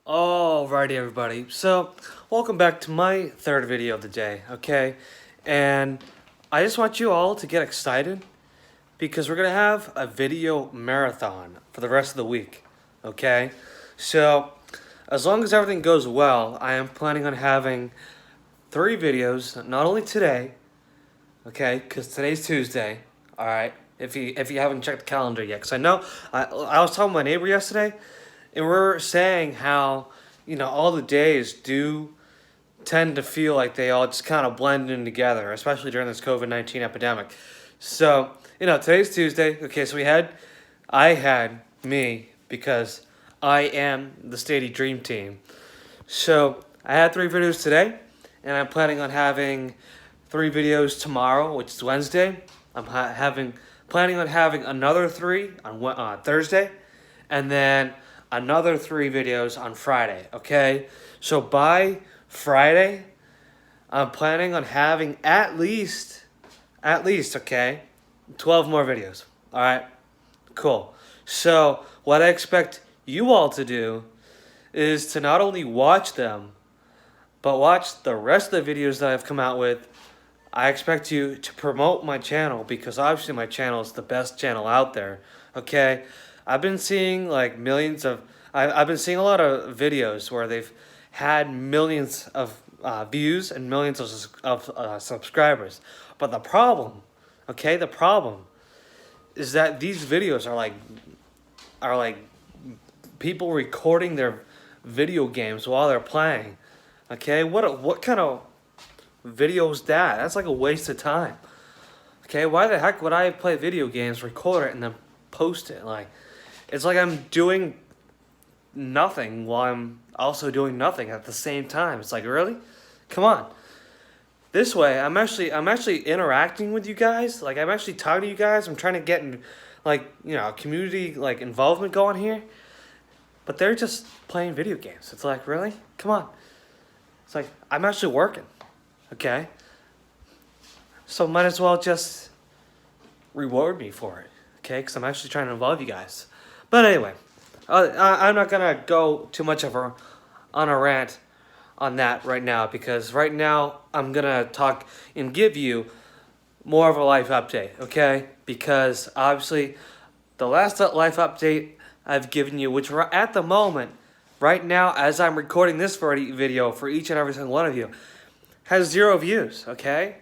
Alrighty, everybody. So, welcome back to my third video of the day, okay? And I just want you all to get excited because we're going to have a video marathon for the rest of the week, okay? So, as long as everything goes well, I am planning on having 3 videos, not only today, okay? Because today's Tuesday, alright? If you haven't checked the calendar yet, because I know I was talking to my neighbor yesterday, and we're saying how, all the days do tend to feel like they all just kind of blend in together, especially during this COVID-19 epidemic. So, today's Tuesday. Okay, so I had me because I am the Stady Dream Team. So, I had 3 videos today, and I'm planning on having 3 videos tomorrow, which is Wednesday. I'm planning on having another 3 on Thursday, and then another 3 videos on Friday, okay? So by Friday, I'm planning on having at least, okay, 12 more videos, all right? Cool. So what I expect you all to do is to not only watch them, but watch the rest of the videos that I've come out with. I expect you to promote my channel because obviously my channel is the best channel out there, okay? I've been seeing like I've been seeing a lot of videos where they've had millions of views and millions of subscribers. But the problem is that these videos are like people recording their video games while they're playing. Okay, what kind of video is that? That's like a waste of time. Okay, why the heck would I play video games, record it, and then post it? It's like I'm doing nothing while I'm also doing nothing at the same time. It's like, really? Come on. This way, I'm actually interacting with you guys. Like, I'm actually talking to you guys. I'm trying to get in, community involvement going here. But they're just playing video games. It's like, really? Come on. It's like, I'm actually working. Okay? So might as well just reward me for it. Okay? Because I'm actually trying to involve you guys. But anyway, I'm not going to go too much on a rant on that right now. Because right now, I'm going to talk and give you more of a life update. Okay? Because obviously, the last life update I've given you, which at the moment, right now, as I'm recording this video for each and every single one of you, has 0 views, okay?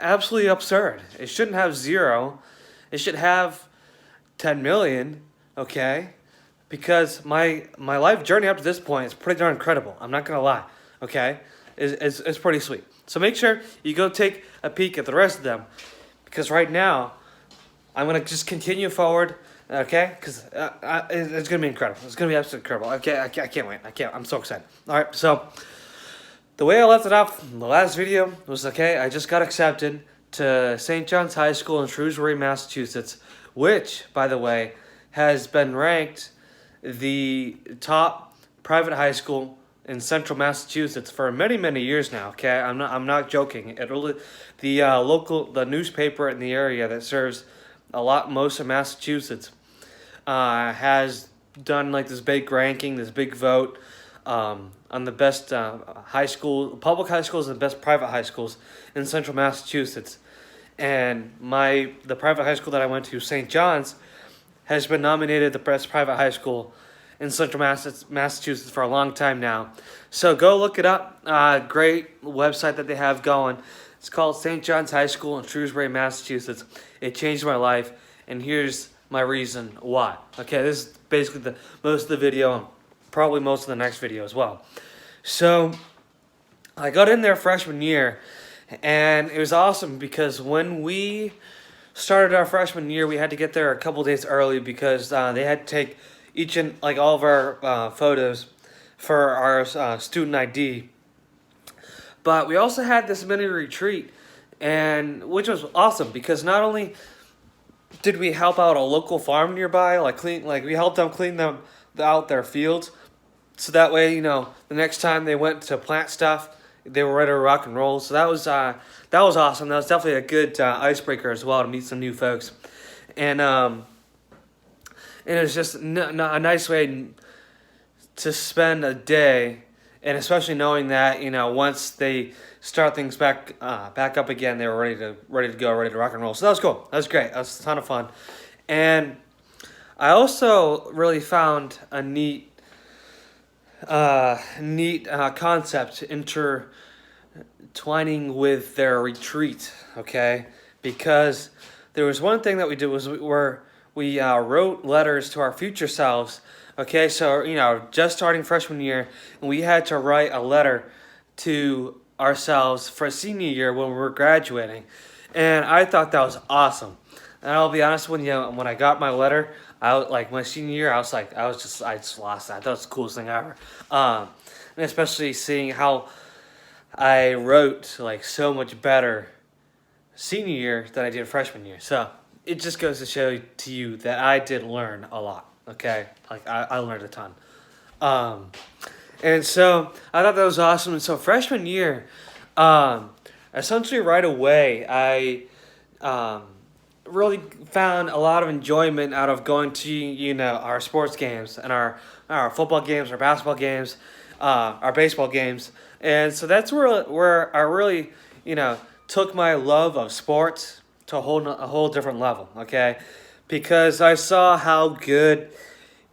Absolutely absurd. It shouldn't have 0. It should have 10 million, okay? Because my life journey up to this point is pretty darn incredible. I'm not going to lie, okay? It's pretty sweet. So make sure you go take a peek at the rest of them. Because right now, I'm going to just continue forward, okay? Because it's going to be incredible. It's going to be absolutely incredible. Okay, I can't wait. I'm so excited. All right, so the way I left it off in the last video was, okay, I just got accepted to St. John's High School in Shrewsbury, Massachusetts, which, by the way, has been ranked the top private high school in central Massachusetts for many, many years now, okay? I'm not joking. The newspaper in the area that serves most of Massachusetts has done this big ranking, this big vote, on the best public high schools and the best private high schools in central Massachusetts. And the private high school that I went to, St. John's, has been nominated the best private high school in central Massachusetts for a long time now. So go look it up. Great website that they have going. It's called St. John's High School in Shrewsbury, Massachusetts. It changed my life, and here's my reason why. Okay, this is basically most of the video, and probably most of the next video as well. So I got in there freshman year, and it was awesome because when we started our freshman year, we had to get there a couple days early because they had to take all of our photos for our student ID. But we also had this mini retreat, which was awesome because not only did we help out a local farm nearby, we helped them clean out their fields, so that way, the next time they went to plant stuff, they were ready to rock and roll. So that was awesome. That was definitely a good icebreaker as well to meet some new folks, and it was just a nice way to spend a day, and especially knowing that once they start things back up again, they were ready to go, ready to rock and roll. So that was cool. That was great. That was a ton of fun, and I also really found a neat concept intertwining with their retreat. Okay, because there was one thing that we did was we wrote letters to our future selves. Okay, so just starting freshman year, and we had to write a letter to ourselves for senior year when we were graduating, and I thought that was awesome. And I'll be honest with you, when I got my letter, like my senior year, I just lost that. That was the coolest thing ever. And especially seeing how I wrote like so much better senior year than I did freshman year. So it just goes to show to you that I did learn a lot. Okay, like I learned a ton. And so I thought that was awesome. And so freshman year, essentially right away, I really found a lot of enjoyment out of going to our sports games and our football games, our basketball games, our baseball games, and so that's where I really took my love of sports to a whole different level. Okay, because I saw how good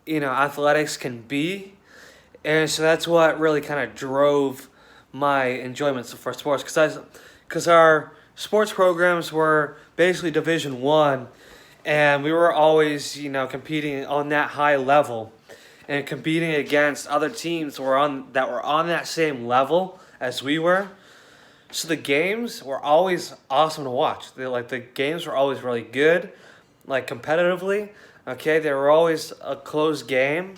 athletics can be, and so that's what really kind of drove my enjoyment for sports. Because our sports programs were basically Division I, and we were always competing on that high level, and competing against other teams that were on that same level as we were. So the games were always awesome to watch. The games were always really good, like competitively. Okay, they were always a close game,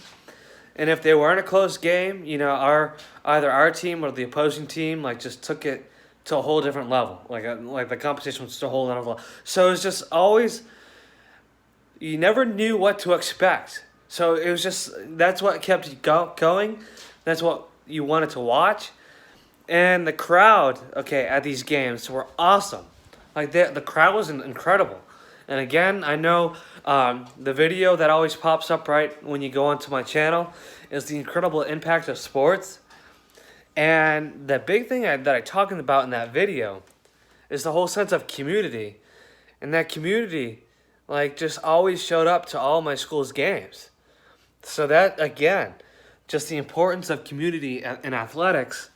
and if they weren't a close game, either our team or the opposing team just took it to a whole different level. Like the competition was just a whole other level. So it was just always, you never knew what to expect. So it was just, that's what kept you going. That's what you wanted to watch. And the crowd, at these games were awesome. Like the crowd was incredible. And again, I know the video that always pops up right when you go onto my channel is the incredible impact of sports. And the big thing that I'm talking about in that video is the whole sense of community. And that community, just always showed up to all my school's games. So that, again, just the importance of community in athletics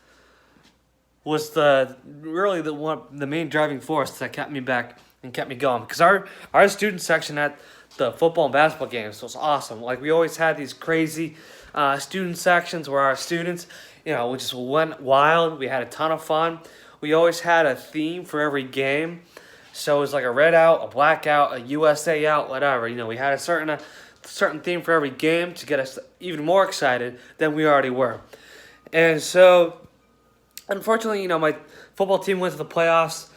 was the main driving force that kept me back and kept me going. Because our student section at the football and basketball games was awesome. We always had these crazy student sections where our students, we just went wild. We had a ton of fun. We always had a theme for every game. So it was like a red out, a black out, a USA out, whatever. We had a certain theme for every game to get us even more excited than we already were. And so, unfortunately, my football team went to the playoffs.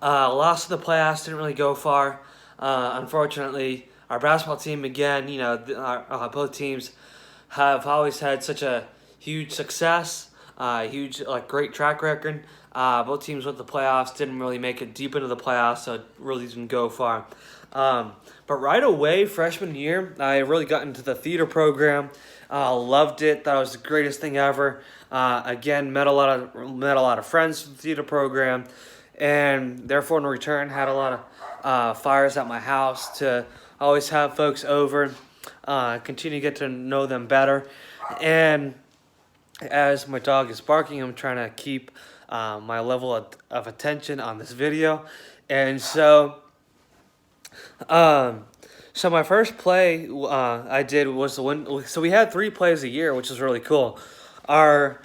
Lost to the playoffs, didn't really go far. Unfortunately, our basketball team, again, both teams have always had such a huge success, great track record. Both teams went to the playoffs, didn't really make it deep into the playoffs, so it really didn't go far. But right away, freshman year, I really got into the theater program. Loved it. Thought it was the greatest thing ever. Again, met a lot of friends from the theater program, and therefore in return had a lot of fires at my house to always have folks over, continue to get to know them better. And as my dog is barking, I'm trying to keep my level of attention on this video. And so my first play I did was the one. So we had 3 plays a year, which is really cool. Our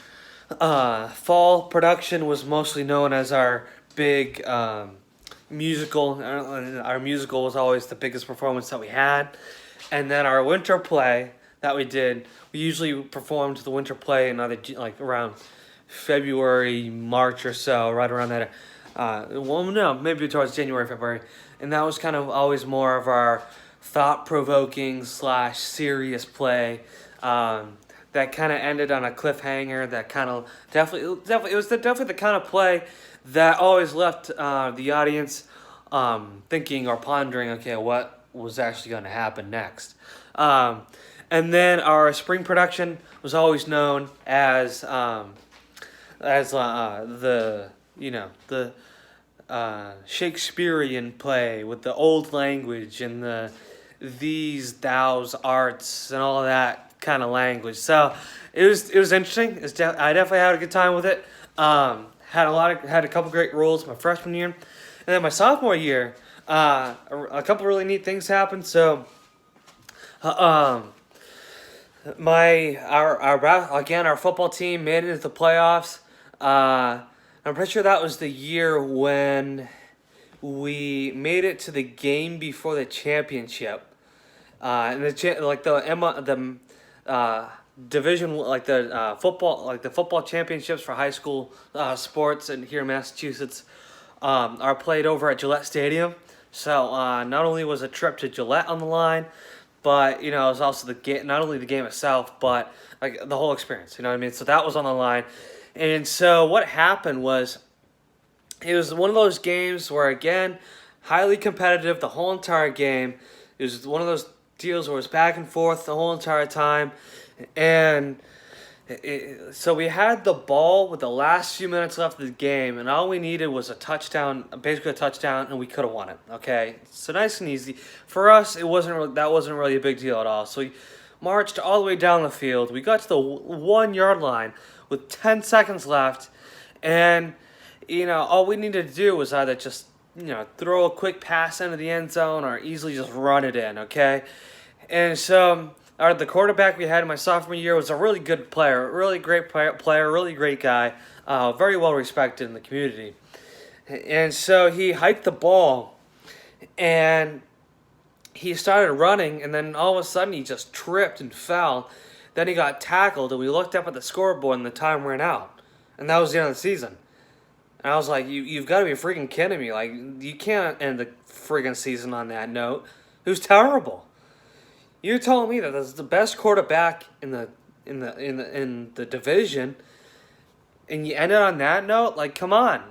fall production was mostly known as our big musical. Our musical was always the biggest performance that we had. And then our winter play that we did, we usually performed the winter play in around February, March or so, right around that. Maybe towards January, February. And that was kind of always more of our thought-provoking / serious play that kind of ended on a cliffhanger. That kind of definitely it was definitely the kind of play that always left the audience thinking or pondering, okay, what was actually going to happen next. And then our spring production was always known as the the Shakespearean play with the old language and the these, thous, arts, and all that kind of language. So it was interesting. I definitely had a good time with it. Had a couple great roles my freshman year, and then my sophomore year, a couple really neat things happened. So, uh, um, our football team made it into the playoffs. I'm pretty sure that was the year when we made it to the game before the championship. And the division, the football championships for high school sports and here in Massachusetts are played over at Gillette Stadium. So not only was a trip to Gillette on the line, but it was also the game, not only the game itself, but like the whole experience. You know what I mean? So that was on the line, and so what happened was it was one of those games where, again, highly competitive the whole entire game. It was one of those deals where it was back and forth the whole entire time. And so we had the ball with the last few minutes left of the game, and all we needed was a touchdown, basically a touchdown, and we could have won it. Okay, so nice and easy for us. That wasn't really a big deal at all. So we marched all the way down the field. We got to the 1 yard line with 10 seconds left, and all we needed to do was either just throw a quick pass into the end zone or easily just run it in. Okay, and so. The quarterback we had in my sophomore year was a really good player, really great player, really great guy, very well respected in the community. And so he hiked the ball, and he started running, and then all of a sudden he just tripped and fell. Then he got tackled, and we looked up at the scoreboard, and the time ran out. And that was the end of the season. And I was like, you've got to be freaking kidding me. Like, you can't end the freaking season on that note. It was terrible. You're telling me that this is the best quarterback in the division, and you ended on that note? Like, come on.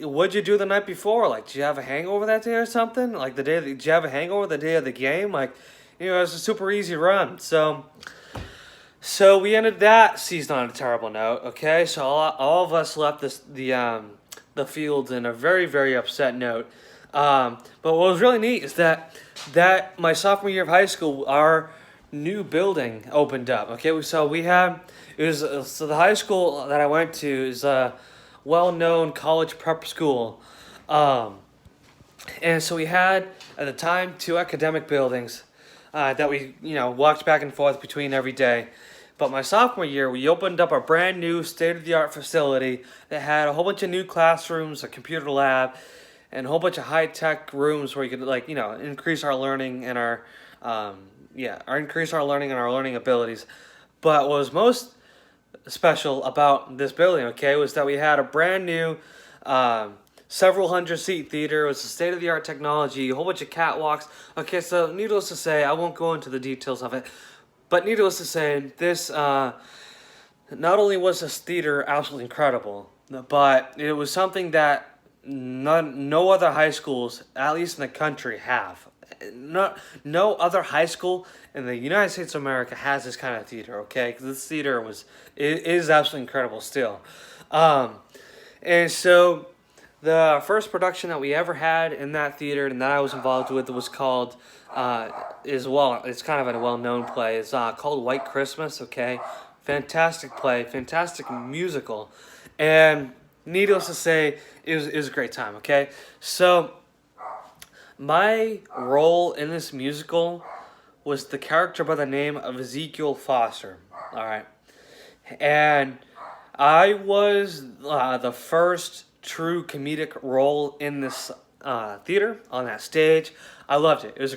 What'd you do the night before? Like, did you have a hangover that day or something? Like, did you have a hangover the day of the game? Like, it was a super easy run. So we ended that season on a terrible note. Okay, so all of us left the field in a very, very upset note. But what was really neat is that my sophomore year of high school, our new building opened up. Okay, so the high school that I went to is a well-known college prep school, and so we had at the time 2 academic buildings that we walked back and forth between every day. But my sophomore year, we opened up a brand new state-of-the-art facility that had a whole bunch of new classrooms, a computer lab, and a whole bunch of high-tech rooms where you could increase our learning and our learning abilities. But what was most special about this building, was that we had a brand new several hundred seat theater. It was a state-of-the-art technology, a whole bunch of catwalks. Okay, so needless to say, I won't go into the details of it, but needless to say, this not only was this theater absolutely incredible, but it was something that no other high schools, at least in the country, have. No other high school in the United States of America has this kind of theater. Okay, because this theater is absolutely incredible still. And so the first production that we ever had in that theater and that I was involved with was called it's kind of a well-known play. It's called White Christmas. Okay, fantastic play, fantastic musical, and needless to say, it was a great time, okay? So, my role in this musical was the character by the name of Ezekiel Foster, all right? And I was the first true comedic role in this theater, on that stage. I loved it. It was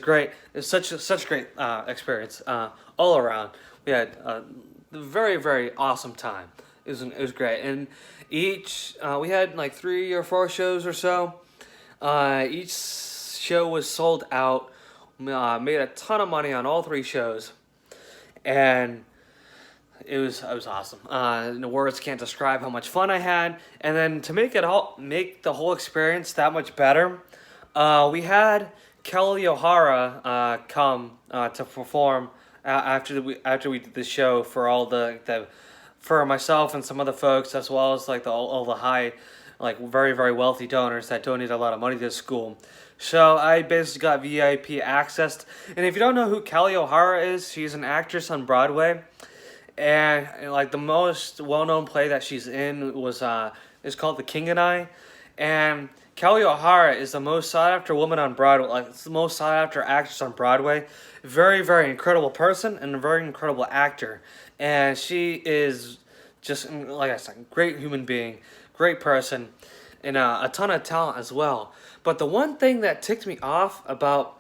such a great experience all around. We had a very, very awesome time. It was great. And we had like 3 or 4 shows or so. Each show was sold out. Made a ton of money on all 3 shows, and it was awesome. The words can't describe how much fun I had. And then to make the whole experience that much better, we had Kelly O'Hara come to perform after we did the show for all the for myself and some other folks, as well as like all the high, like very very wealthy donors that donate a lot of money to the school. So I basically got VIP access. And if you don't know who Kelly O'Hara is, she's an actress on Broadway. And like the most well-known play that she's in was is called The King and I. And Kelly O'Hara is the most sought-after woman on Broadway, like it's the most sought-after actress on Broadway. Very, very incredible person and a very incredible actor. And she is just, like I said, great human being, great person, and a ton of talent as well. But the one thing that ticked me off about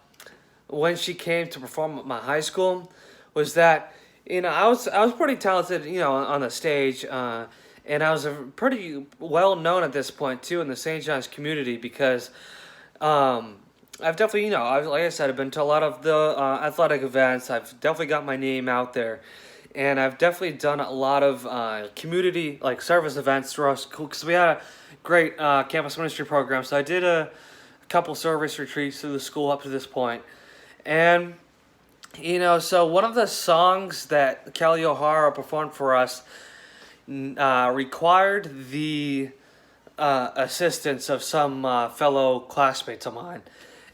when she came to perform at my high school was that, I was pretty talented, on the stage, and I was pretty well known at this point too in the St. John's community because I've definitely, like I said, I've been to a lot of the athletic events. I've definitely got my name out there, and I've definitely done a lot of community like service events through our school because we had a great campus ministry program. So I did a couple service retreats through the school up to this point, and so one of the songs that Kelly O'Hara performed for us required the assistance of some fellow classmates of mine.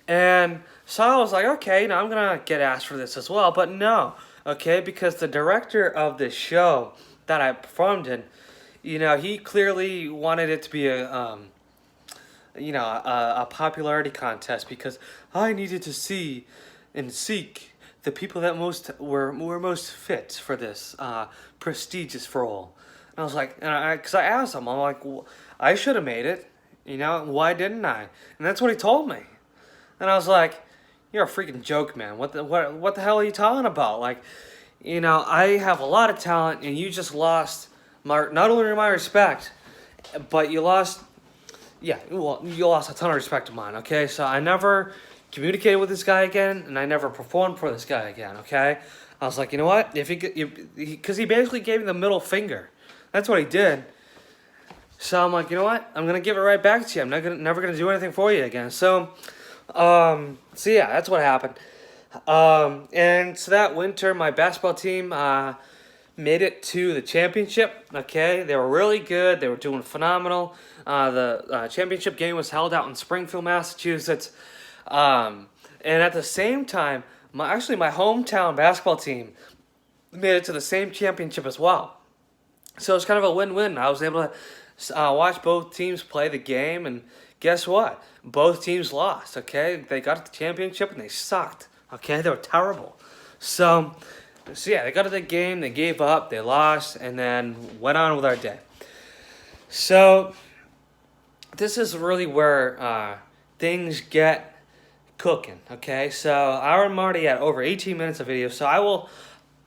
And so I was like, okay, I'm going to get asked for this as well. But no, okay, because the director of the show that I performed in, he clearly wanted it to be a popularity contest because I needed to see and seek the people that were most fit for this prestigious role. And I was like, because I asked him, I'm like, well, I should have made it, why didn't I? And that's what he told me. And I was like, you're a freaking joke, man. What the hell are you talking about? Like, I have a lot of talent, and you just lost not only my respect, but you lost a ton of respect of mine. Okay, so I never communicated with this guy again, and I never performed for this guy again. Okay, I was like, you know what? Because he basically gave me the middle finger. That's what he did. So I'm like, you know what? I'm gonna give it right back to you. I'm never gonna do anything for you again. So yeah, that's what happened. And so that winter, my basketball team made it to the championship. Okay, they were really good. They were doing phenomenal. The championship game was held out in Springfield, Massachusetts. And at the same time, my hometown basketball team made it to the same championship as well. So it's kind of a win-win. I was able to watch both teams play the game, and guess what? Both teams lost, okay? They got to the championship, and they sucked, okay? They were terrible. So yeah, they got to the game, they gave up, they lost, and then went on with our day. So this is really where things get cooking, okay? So I'm already at over 18 minutes of video, so I will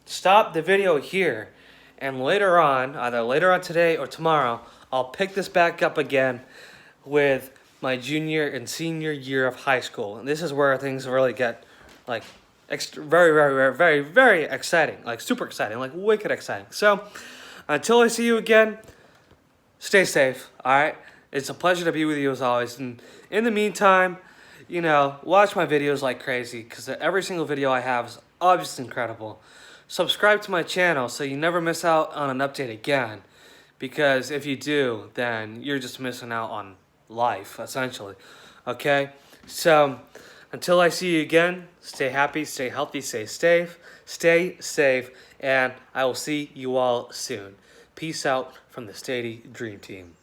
stop the video here, and later on, either later on today or tomorrow, I'll pick this back up again with my junior and senior year of high school. And this is where things really get like very, very, very, very, very exciting, like super exciting, like wicked exciting. So until I see you again, stay safe, all right? It's a pleasure to be with you as always. And in the meantime, watch my videos like crazy because every single video I have is obviously incredible. Subscribe to my channel so you never miss out on an update again, because if you do, then you're just missing out on life, essentially. Okay? So until I see you again, stay happy, stay healthy, stay safe, and I will see you all soon. Peace out from the Stady Dream Team.